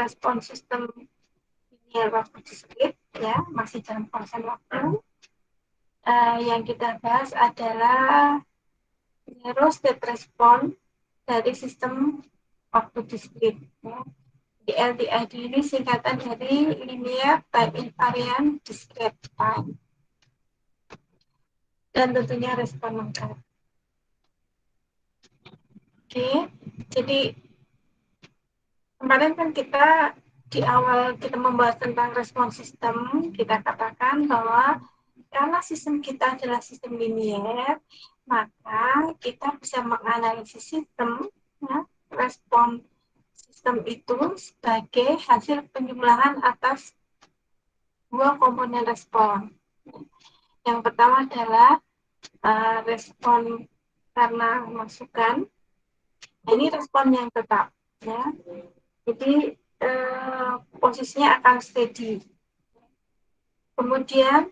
respon sistem linear waktu diskrit, ya, masih dalam konsen waktu. Yang kita bahas adalah zero state response dari sistem waktu diskrit. Ya. Di LTID ini singkatan dari linear time invariant discrete time. Dan tentunya respon lengkap. Oke, jadi kemarin kan kita di awal kita membahas tentang respon sistem, kita katakan bahwa karena sistem kita adalah sistem linear, maka kita bisa menganalisis sistem, ya, respon sistem itu sebagai hasil penjumlahan atas dua komponen respon. Yang pertama adalah respon karena masukan. Ini respon yang tetap, ya. Jadi posisinya akan steady. Kemudian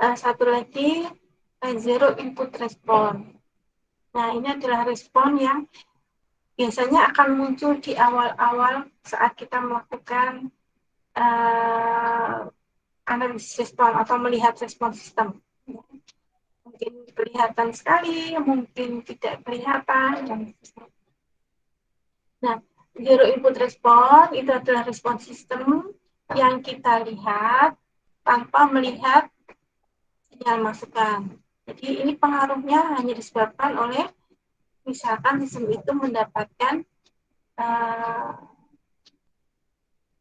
satu lagi zero input respon. Nah, ini adalah respon yang biasanya akan muncul di awal-awal saat kita melakukan analisis respon atau melihat respon sistem. Mungkin kelihatan sekali, mungkin tidak kelihatan. Nah, zero input respon itu adalah respon sistem yang kita lihat tanpa melihat sinyal masukan. Jadi ini pengaruhnya hanya disebabkan oleh misalkan sistem itu mendapatkan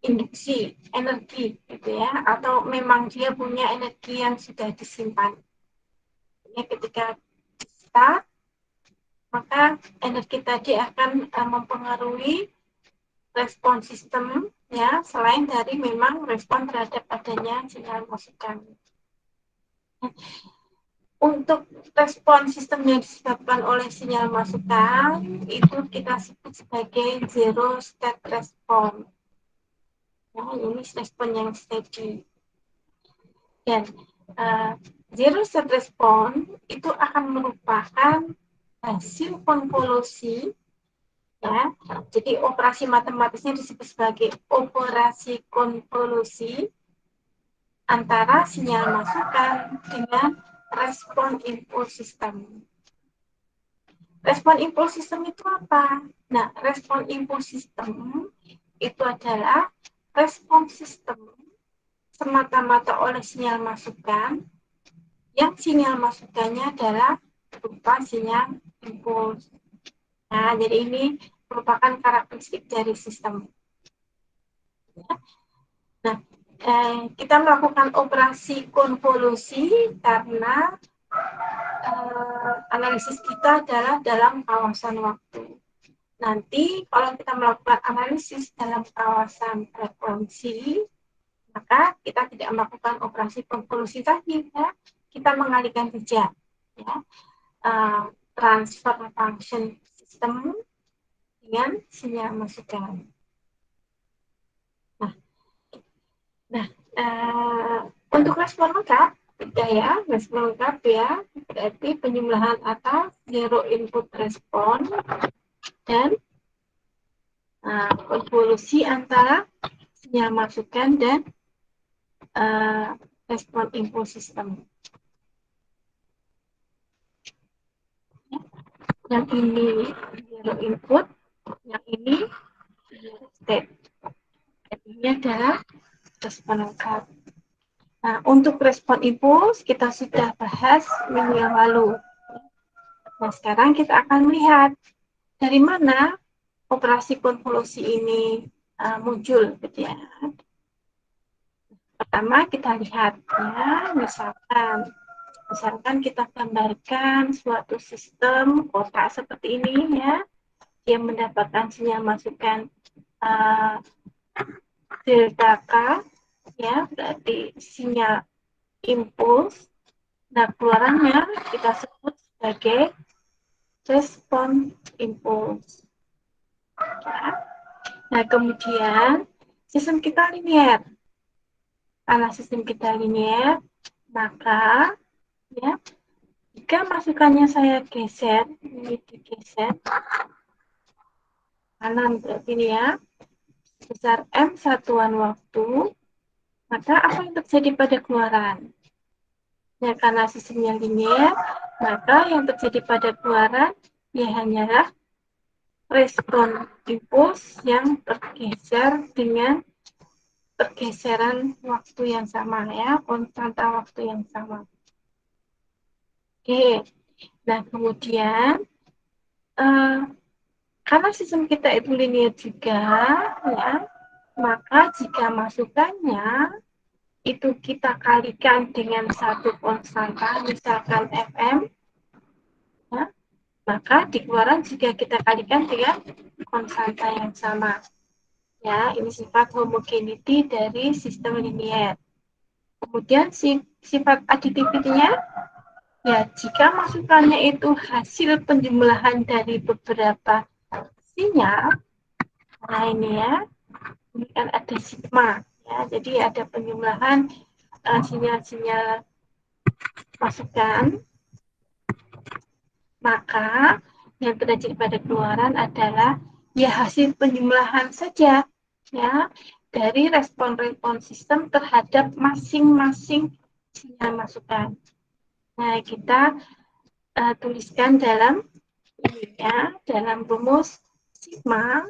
induksi energi, gitu ya, atau memang dia punya energi yang sudah disimpan. Ya, ketika start, maka energi tadi akan mempengaruhi respon sistem, ya, selain dari memang respon terhadap adanya sinyal masukan. Untuk respon sistem yang disebabkan oleh sinyal masukan itu kita sebut sebagai zero state response. Nah, ini respon yang steady. Dan zero state response itu akan merupakan hasil konvolusi, ya. Jadi operasi matematisnya disebut sebagai operasi konvolusi antara sinyal masukan dengan respon impuls sistem. Respon impuls sistem itu apa? Nah, respon impuls sistem itu adalah respon sistem semata-mata oleh sinyal masukan, yang sinyal masukannya adalah berupa sinyal impuls. Nah, jadi ini merupakan karakteristik dari sistem. Nah, kita melakukan operasi konvolusi karena analisis kita adalah dalam kawasan waktu. Nanti kalau kita melakukan analisis dalam kawasan frekuensi, maka kita tidak melakukan operasi konvolusi tadi, ya. Kita mengalihkan saja, ya, transfer function sistem dengan sinyal masukan. Nah, untuk respon lengkap, ya, respon lengkap, ya, berarti penjumlahan atas zero input respon dan konvolusi antara sinyal masukan dan respon impuls sistem. Ya. Yang ini zero input, yang ini zero state. Ini adalah respon lengkap. Nah, untuk respon impuls kita sudah bahas minggu yang lalu. Nah, sekarang kita akan melihat dari mana operasi konvolusi ini muncul, gitu ya. Pertama kita lihat, ya, misalkan kita gambarkan suatu sistem kotak seperti ini, ya, dia mendapatkan sinyal masukan delta K, ya, berarti sinyal impuls. Nah, keluarannya kita sebut sebagai respon impuls. Ya. Nah, kemudian sistem kita linear. Karena sistem kita linear, maka, ya, jika masukannya saya geser, ini digeser kanan berarti ini, ya, besar M satuan waktu, maka apa yang terjadi pada keluaran? Ya, karena sistemnya linear, maka yang terjadi pada keluaran ya hanyalah respon impuls yang tergeser dengan pergeseran waktu yang sama ya, konstanta waktu yang sama. Oke, nah kemudian karena sistem kita itu linear juga, ya, maka jika masukannya itu kita kalikan dengan satu konstanta, misalkan Fm, ya, maka di keluaran juga kita kalikan dengan konstanta yang sama. Ya, ini sifat homogeneity dari sistem linear. Kemudian sifat additivity-nya, ya jika masukannya itu hasil penjumlahan dari beberapa sinyal, nah ini ya, ini kan ada sigma, ya, jadi ada penjumlahan sinyal-sinyal masukan, maka yang terjadi pada keluaran adalah ya hasil penjumlahan saja ya dari respon-respon sistem terhadap masing-masing sinyal masukan. Nah, kita tuliskan dalam ini ya, dalam rumus sigma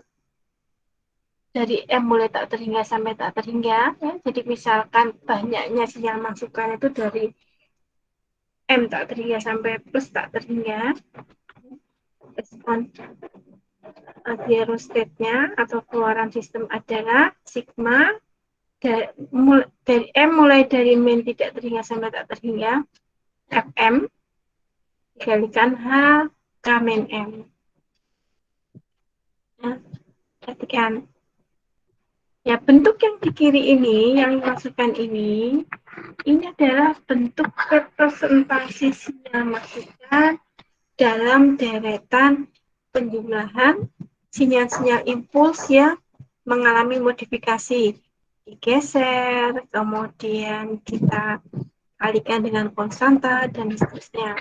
dari M mulai tak terhingga sampai tak terhingga ya. Jadi misalkan banyaknya sinyal masukan itu dari M tak terhingga sampai plus tak terhingga, respon zero state-nya atau keluaran sistem adalah sigma dari M mulai dari min tidak terhingga sampai tak terhingga Fm dikalikan H K min M. Nah, perhatikan. Ya, bentuk yang di kiri ini, yang dimasukkan ini adalah bentuk representasi sinyal masukan dalam deretan penjumlahan sinyal-sinyal impuls yang mengalami modifikasi. Digeser, kemudian kita kalikan dengan konstanta, dan seterusnya.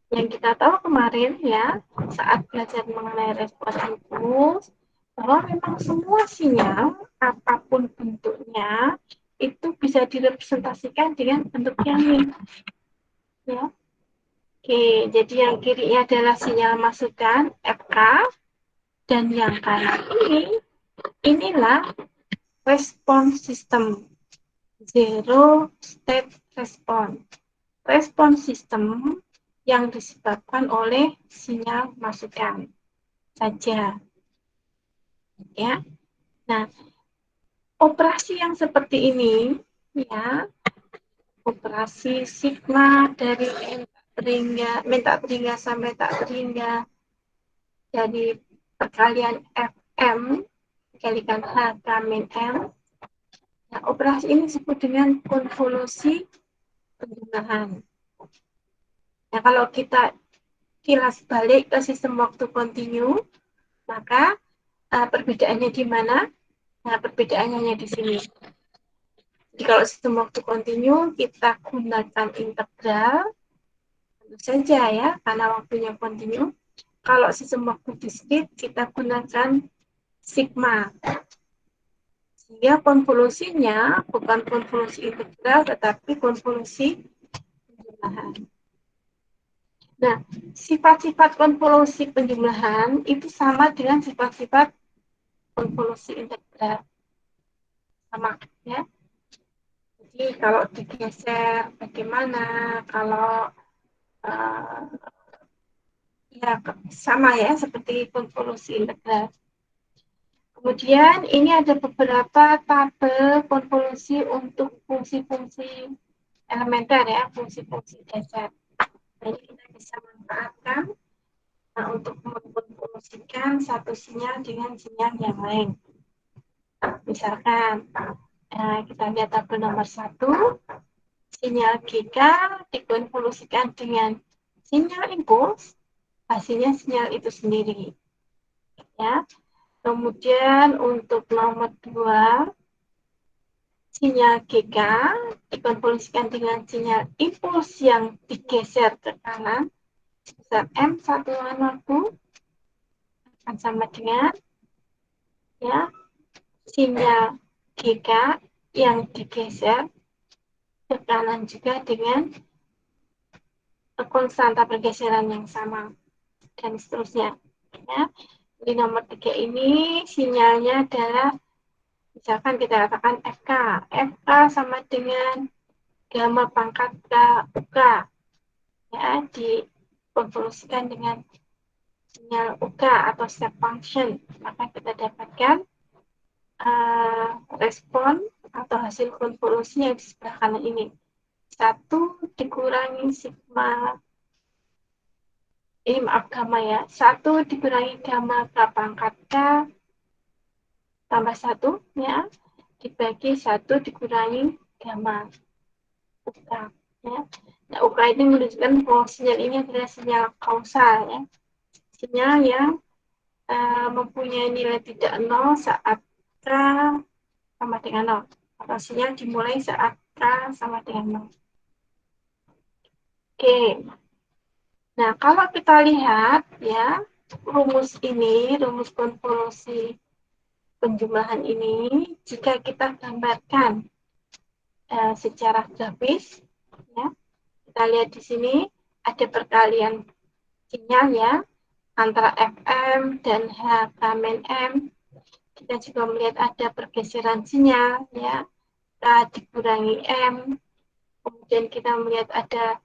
Yang kita tahu kemarin ya, saat belajar mengenai respon impuls, bahwa memang semua sinyal, apapun bentuknya, itu bisa direpresentasikan dengan bentuk yang ini. Ya. Oke, jadi yang kiri adalah sinyal masukan FK, dan yang kanan inilah respon sistem, zero state response. Respon sistem yang disebabkan oleh sinyal masukan saja. Ya. Nah, operasi yang seperti ini ya, operasi sigma dari min tak terhingga sampai tak terhingga, dari perkalian Fm dikalikan H K min M. Nah, operasi ini disebut dengan konvolusi penjumlahan. Nah, kalau kita kilas balik ke sistem waktu kontinu, maka perbedaannya di mana? Nah, perbedaannya hanya di sini. Jadi kalau sistem waktu kontinu kita gunakan integral, tentu saja ya, karena waktunya kontinu. Kalau sistem waktu diskrit kita gunakan sigma. Sehingga konvolusinya bukan konvolusi integral, tetapi konvolusi penjumlahan. Nah, sifat-sifat konvolusi penjumlahan itu sama dengan sifat-sifat konvolusi integral. Sama, ya. Jadi kalau digeser bagaimana, kalau ya sama ya seperti konvolusi integral. Kemudian ini ada beberapa tabel konvolusi untuk fungsi-fungsi elementer ya, fungsi-fungsi dasar. Jadi kita bisa manfaatkan untuk mengkonvolusikan satu sinyal dengan sinyal yang lain. Misalkan kita lihat tabel nomor 1, sinyal GK dikonvolusikan dengan sinyal impuls, hasilnya sinyal itu sendiri. Ya. Kemudian untuk nomor 2, sinyal GK dikonvolusikan dengan sinyal impuls yang digeser ke kanan sebesar M satuan waktu akan sama dengan ya sinyal GK yang digeser ke kanan juga dengan konstanta pergeseran yang sama, dan seterusnya. Ya. Di nomor 3 ini sinyalnya adalah, misalkan kita katakan FK. FK sama dengan gamma pangkat K UK. Ya, dikonvolusikan dengan sinyal UK atau step function, maka kita dapatkan respon atau hasil konvolusi yang di sebelah kanan ini. 1 dikurangi sigma, ini maaf gamma ya, 1 dikurangi gamma K pangkat K tambah 1 ya, dibagi 1 dikurangi gamma UK ya. Nah, UK ini menunjukkan bahwa sinyal ini adalah sinyal kausal ya, sinyal yang mempunyai nilai tidak nol saat K sama dengan 0, atau sinyal dimulai saat K sama dengan 0. Oke, nah kalau kita lihat ya, rumus ini, rumus konvolusi penjumlahan ini, jika kita gambarkan secara grafis, ya, kita lihat di sini ada perkalian sinyal ya, antara FM dan HK min M. Kita juga melihat ada pergeseran sinyal ya, K dikurangi M. Kemudian kita melihat ada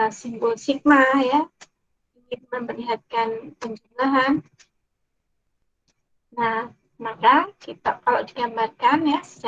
simbol sigma ya, ini memperlihatkan penjumlahan. Nah, maka kita kalau digambarkan ya secara